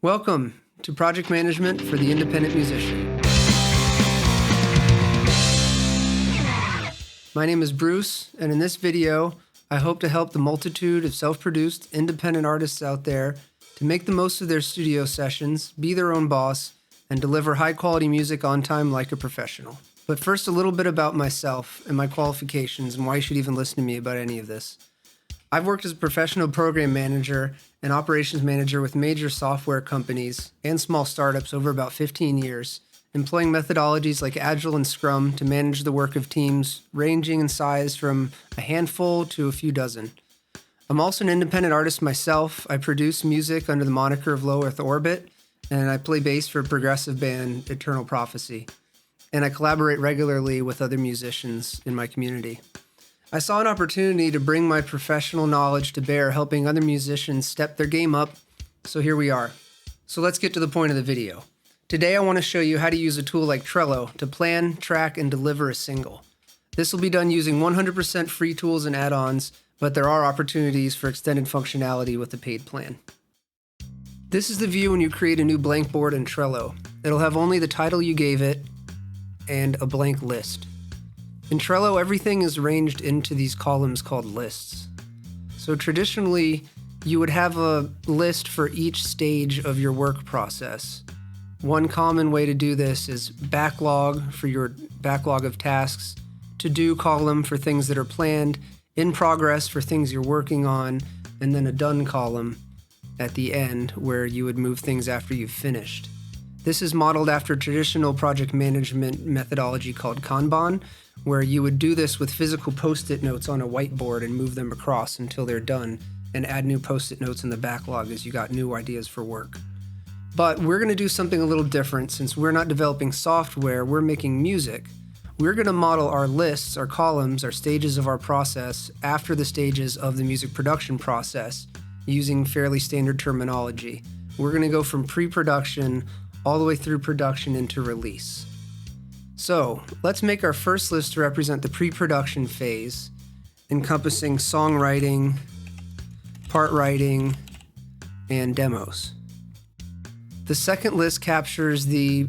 Welcome to Project Management for the Independent Musician. My name is Bruce, and in this video, I hope to help the multitude of self-produced independent artists out there to make the most of their studio sessions, be their own boss, and deliver high-quality music on time like a professional. But first, a little bit about myself and my qualifications and why you should even listen to me about any of this. I've worked as a professional program manager and operations manager with major software companies and small startups over about 15 years, employing methodologies like Agile and Scrum to manage the work of teams ranging in size from a handful to a few dozen. I'm also an independent artist myself. I produce music under the moniker of Low Earth Orbit, and I play bass for a progressive band, Eternal Prophecy. And I collaborate regularly with other musicians in my community. I saw an opportunity to bring my professional knowledge to bear, helping other musicians step their game up, so here we are. So let's get to the point of the video. Today I want to show you how to use a tool like Trello to plan, track, and deliver a single. This will be done using 100% free tools and add-ons, but there are opportunities for extended functionality with the paid plan. This is the view when you create a new blank board in Trello. It'll have only the title you gave it and a blank list. In Trello, everything is arranged into these columns called lists. So traditionally, you would have a list for each stage of your work process. One common way to do this is backlog for your backlog of tasks, to-do column for things that are planned, in progress for things you're working on, and then a done column at the end where you would move things after you've finished. This is modeled after traditional project management methodology called Kanban, where you would do this with physical post-it notes on a whiteboard and move them across until they're done, and add new post-it notes in the backlog as you got new ideas for work. But we're going to do something a little different. Since we're not developing software, we're making music. We're going to model our lists, our columns, our stages of our process after the stages of the music production process using fairly standard terminology. We're going to go from pre-production all the way through production into release. So let's make our first list to represent the pre-production phase, encompassing songwriting, part writing, and demos. The second list captures the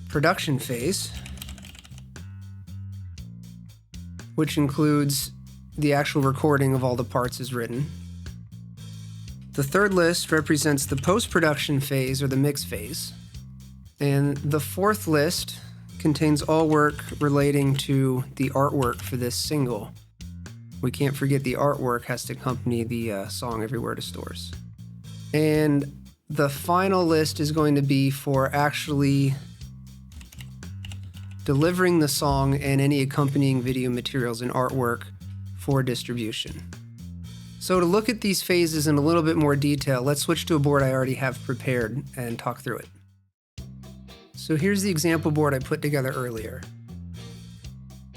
production phase, which includes the actual recording of all the parts as written. The third list represents the post-production phase or the mix phase. And the fourth list contains all work relating to the artwork for this single. We can't forget the artwork has to accompany the song Everywhere to Stores. And the final list is going to be for actually delivering the song and any accompanying video materials and artwork for distribution. So to look at these phases in a little bit more detail, let's switch to a board I already have prepared and talk through it. So here's the example board I put together earlier.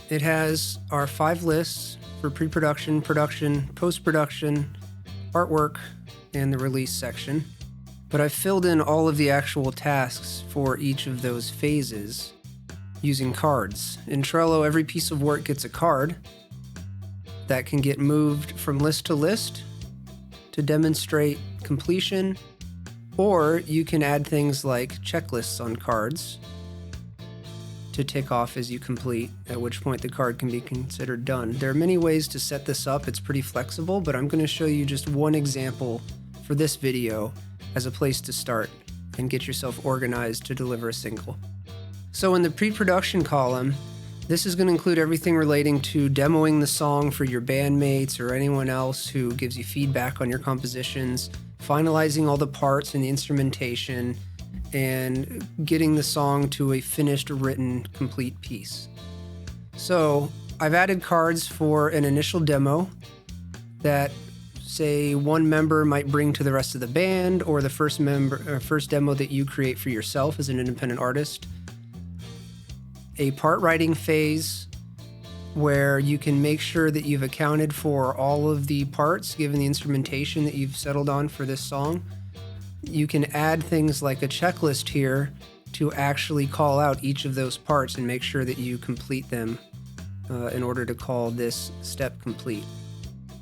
It has our 5 lists for pre-production, production, post-production, artwork, and the release section. But I've filled in all of the actual tasks for each of those phases using cards. In Trello, every piece of work gets a card that can get moved from list to list to demonstrate completion, or you can add things like checklists on cards to tick off as you complete, at which point the card can be considered done. There are many ways to set this up. It's pretty flexible, but I'm going to show you just one example for this video as a place to start and get yourself organized to deliver a single. So in the pre-production column, this is going to include everything relating to demoing the song for your bandmates or anyone else who gives you feedback on your compositions, finalizing all the parts and the instrumentation, and getting the song to a finished, written, complete piece. So I've added cards for an initial demo that, say, one member might bring to the rest of the band, or the first demo that you create for yourself as an independent artist. A part writing phase where you can make sure that you've accounted for all of the parts given the instrumentation that you've settled on for this song. You can add things like a checklist here to actually call out each of those parts and make sure that you complete them in order to call this step complete.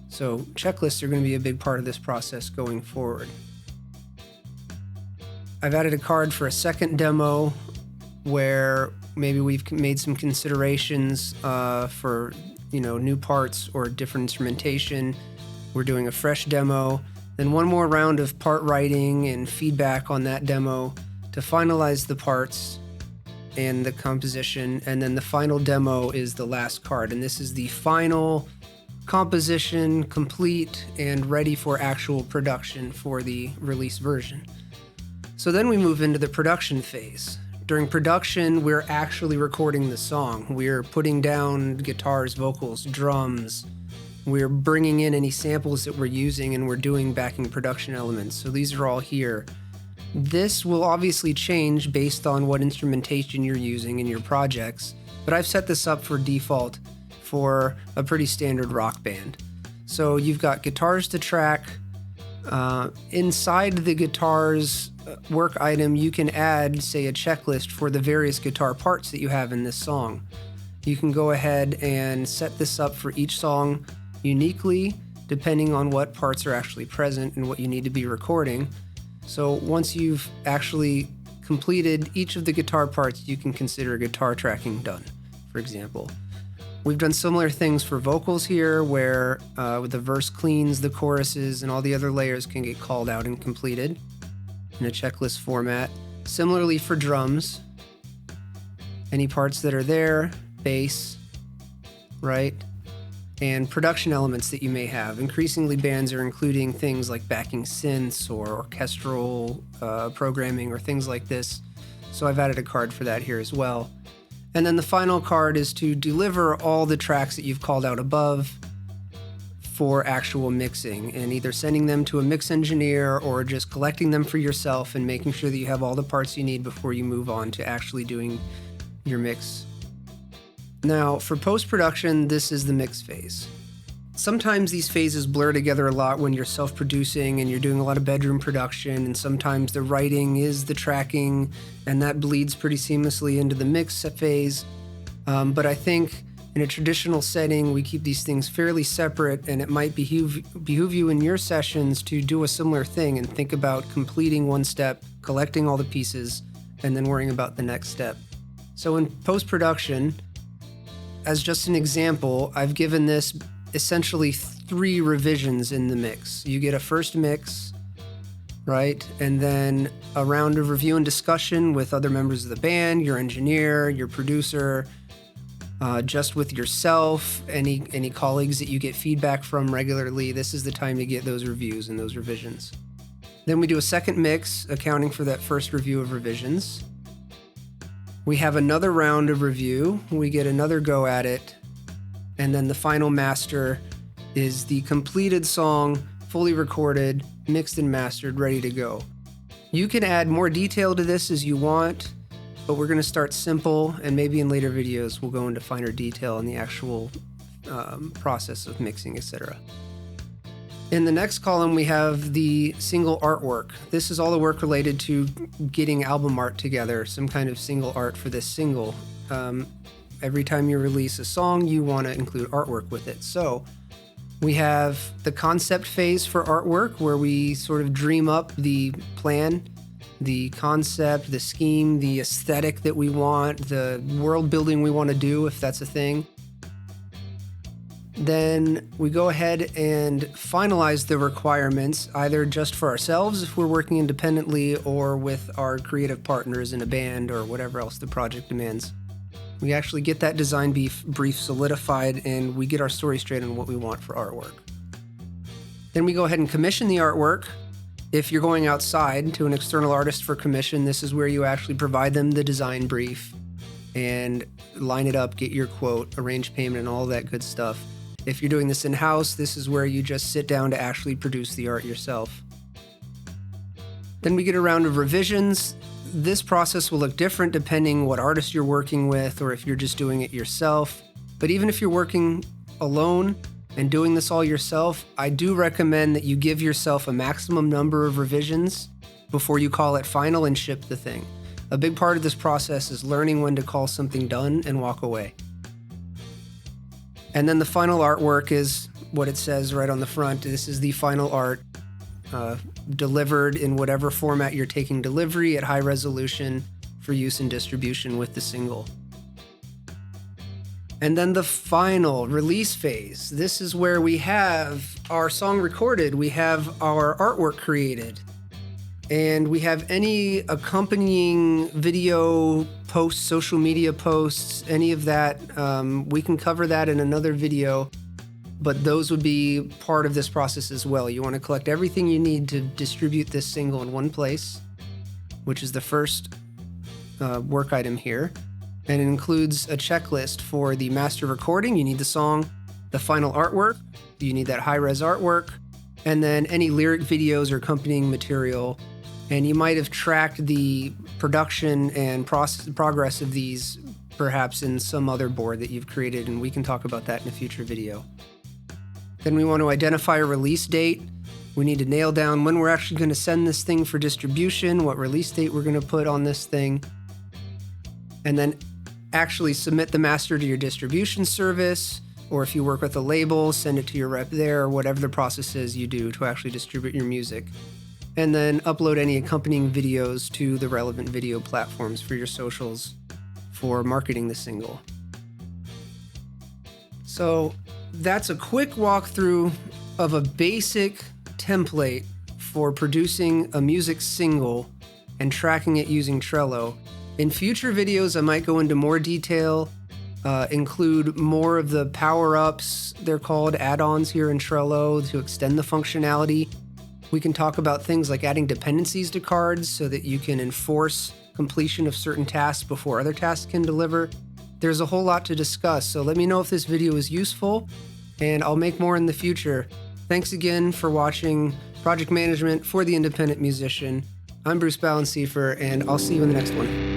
So checklists are going to be a big part of this process going forward. I've added a card for a second demo where maybe we've made some considerations for new parts or different instrumentation. We're doing a fresh demo, then one more round of part writing and feedback on that demo to finalize the parts and the composition, and then the final demo is the last card, and this is the final composition, complete and ready for actual production for the release version. So then we move into the production phase. During production, we're actually recording the song. We're putting down guitars, vocals, drums. We're bringing in any samples that we're using, and we're doing backing production elements. So these are all here. This will obviously change based on what instrumentation you're using in your projects, but I've set this up for default for a pretty standard rock band. So you've got guitars to track. Inside the guitars work item, you can add, say, a checklist for the various guitar parts that you have in this song. You can go ahead and set this up for each song uniquely, depending on what parts are actually present and what you need to be recording. So once you've actually completed each of the guitar parts, you can consider guitar tracking done, for example. We've done similar things for vocals here, where the verse cleans, the choruses, and all the other layers can get called out and completed in a checklist format. Similarly for drums, any parts that are there, bass, right? And production elements that you may have. Increasingly, bands are including things like backing synths or orchestral programming or things like this. So I've added a card for that here as well. And then the final card is to deliver all the tracks that you've called out above for actual mixing, and either sending them to a mix engineer or just collecting them for yourself and making sure that you have all the parts you need before you move on to actually doing your mix. Now, for post-production, this is the mix phase. Sometimes these phases blur together a lot when you're self-producing and you're doing a lot of bedroom production, and sometimes the writing is the tracking, and that bleeds pretty seamlessly into the mix phase. But I think in a traditional setting, we keep these things fairly separate, and it might behoove you in your sessions to do a similar thing and think about completing one step, collecting all the pieces, and then worrying about the next step. So in post-production, as just an example, I've given this essentially 3 revisions in the mix. You get a first mix, right? And then a round of review and discussion with other members of the band, your engineer, your producer, just with yourself, any colleagues that you get feedback from regularly. This is the time to get those reviews and those revisions. Then we do a second mix, accounting for that first review of revisions. We have another round of review, we get another go at it, and then the final master is the completed song, fully recorded, mixed and mastered, ready to go. You can add more detail to this as you want, but we're going to start simple, and maybe in later videos we'll go into finer detail in the actual process of mixing, etc. In the next column, we have the single artwork. This is all the work related to getting album art together, some kind of single art for this single. Every time you release a song, you want to include artwork with it. So we have the concept phase for artwork, where we sort of dream up the plan, the concept, the scheme, the aesthetic that we want, the world building we want to do, if that's a thing. Then we go ahead and finalize the requirements, either just for ourselves if we're working independently, or with our creative partners in a band or whatever else the project demands. We actually get that design brief solidified, and we get our story straight on what we want for artwork. Then we go ahead and commission the artwork. If you're going outside to an external artist for commission, this is where you actually provide them the design brief and line it up, get your quote, arrange payment, and all that good stuff. If you're doing this in-house, this is where you just sit down to actually produce the art yourself. Then we get a round of revisions. This process will look different depending what artist you're working with, or if you're just doing it yourself. But even if you're working alone and doing this all yourself, I do recommend that you give yourself a maximum number of revisions before you call it final and ship the thing. A big part of this process is learning when to call something done and walk away. And then the final artwork is what it says right on the front. This is the final art. delivered in whatever format you're taking delivery at high resolution for use in distribution with the single. And then the final release phase. This is where we have our song recorded, we have our artwork created, and we have any accompanying video posts, social media posts, any of that. We can cover that in another video, but those would be part of this process as well. You want to collect everything you need to distribute this single in one place, which is the first work item here. And it includes a checklist for the master recording. You need the song, the final artwork, you need that high-res artwork, and then any lyric videos or accompanying material. And you might have tracked the production and progress of these perhaps in some other board that you've created, and we can talk about that in a future video. Then we want to identify a release date. We need to nail down when we're actually going to send this thing for distribution, what release date we're going to put on this thing, and then actually submit the master to your distribution service, or if you work with a label, send it to your rep there, or whatever the process is you do to actually distribute your music. And then upload any accompanying videos to the relevant video platforms for your socials for marketing the single. So that's a quick walkthrough of a basic template for producing a music single and tracking it using Trello. In future videos, I might go into more detail, include more of the power-ups, they're called add-ons here in Trello, to extend the functionality. We can talk about things like adding dependencies to cards so that you can enforce completion of certain tasks before other tasks can deliver. There's a whole lot to discuss, so let me know if this video is useful, and I'll make more in the future. Thanks again for watching Project Management for the Independent Musician. I'm Bruce Balanciefer, and I'll see you in the next one.